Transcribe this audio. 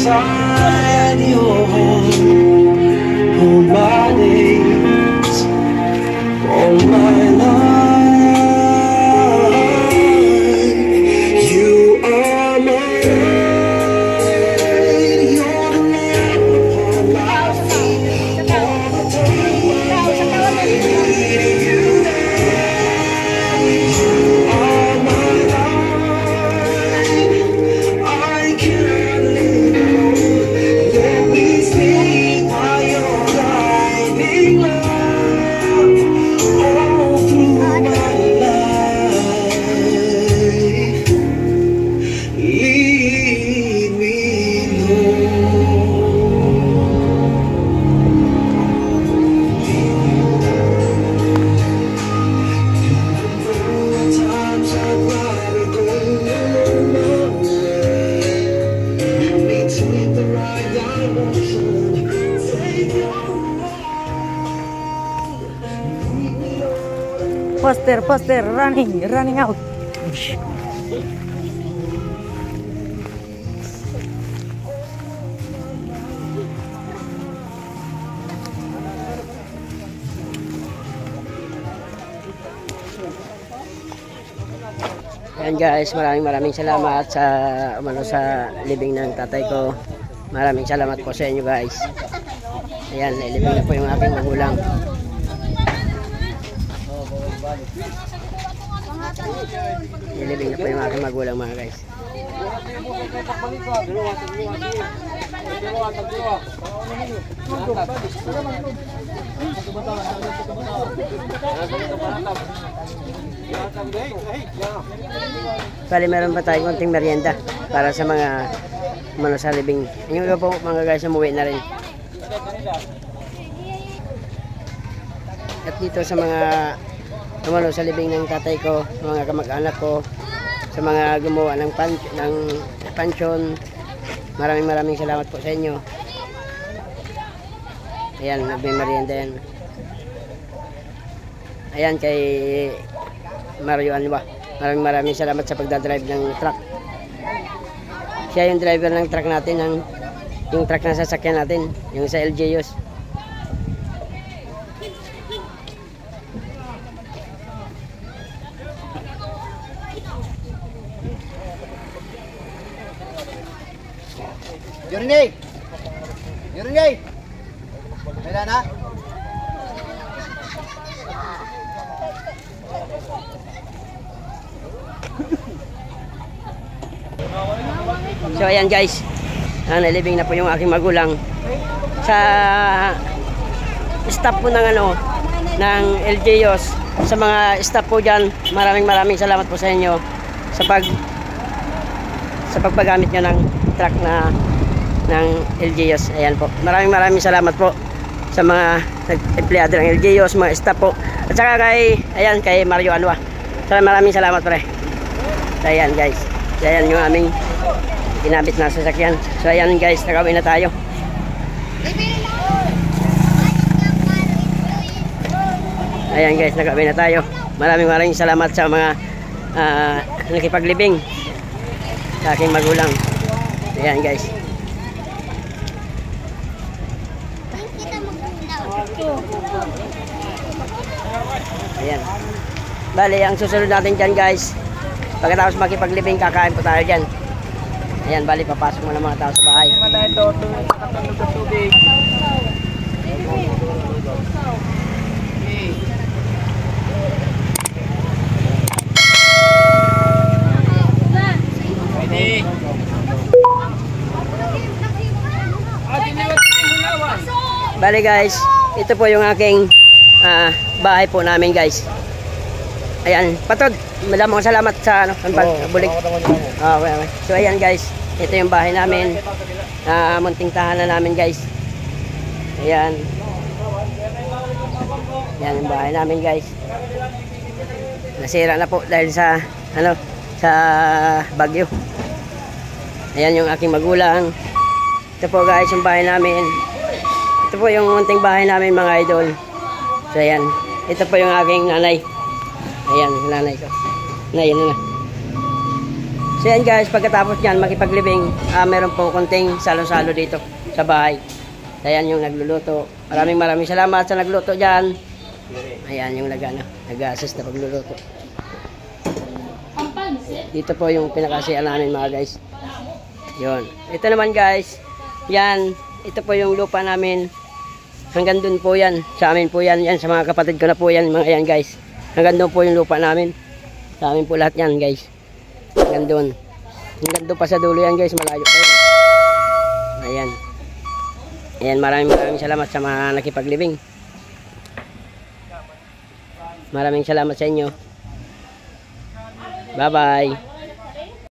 inside your home. All my days, all my life, you are my light. You're the lamp upon my feet. All the time I need you. Poster, running out. Ayan guys, maraming salamat sa libing ng tatay ko. Maraming salamat po sa inyo guys. Ayan, nailibing na po yung aking magulang. Nilibing na po yung aking magulang mga guys. Bali meron pa tayong konting merienda para sa mga sa libing. Yung iba po mga guys umuwi na rin. At dito sa mga sa libing ng tatay ko, mga kamag-anak ko, sa mga gumawa ng pansyon, maraming salamat po sa inyo. Ayan, nagme-merienda yan. Ayan kay Mario Anwa, maraming salamat sa pagdadrive ng truck. Siya yung driver ng truck natin, yung truck na sasakyan natin, yung sa LGUs. Yuri! Kailan na? So ayan guys, nalibing na po yung aking magulang. Sa staff po ng ng LGUs, sa mga staff po dyan, maraming salamat po sa inyo sa pagpagamit nyo ng truck ng LGUs. Ayan po, maraming salamat po sa mga empleyado ng LGUs, mga staff po, at saka kay Mario Anwa. Maraming salamat pre. So ayan guys, ayan yung aming ginamit na sasakyan. So ayan guys, nakauwi na tayo. Ayan guys, nakauwi na tayo. Maraming salamat sa mga nakipaglibing sa aking magulang. Ayan guys. Ayan. Bali, ang susunod natin dyan guys, pagkatapos makipaglibing, kakain po tayo dyan. Ayan, bali, papasok mo na mga tao sa bahay. Bali guys, ito po yung aking bahay po namin guys. Ayan, patod, maraming salamat sa pagbulig. Okay. So ayan guys, ito yung bahay namin. Munting tahanan namin guys. Ayan. Yan yung bahay namin guys. Nasira na po dahil sa sa bagyo. Ayan yung aking magulang. Ito po guys yung bahay namin. Ito po yung munting bahay namin mga idol. So ayan, ito po yung aking nanay. Ayan, nanay ko. Ayan na. So yan guys, pagkatapos nyan makipaglibing, meron po konting salo-salo dito sa bahay. Ayan yung nagluluto. Maraming salamat sa nagluto dyan. Ayan yung nag-assist na pagluluto. Dito po yung pinakasiya namin mga guys. Yun. Ito naman guys, yan, ito po yung lupa namin. Hanggang dun po yan. Sa amin po yan. Yan sa mga kapatid ko na po yan. Mga yan guys. Hanggang dun po yung lupa namin. Sa amin po lahat yan guys. Hanggang dun. Hanggang dun pa sa dulo yan guys. Malayo pa yan. Ayan. Ayan, maraming salamat sa mga nakipaglibing. Maraming salamat sa inyo. Bye bye.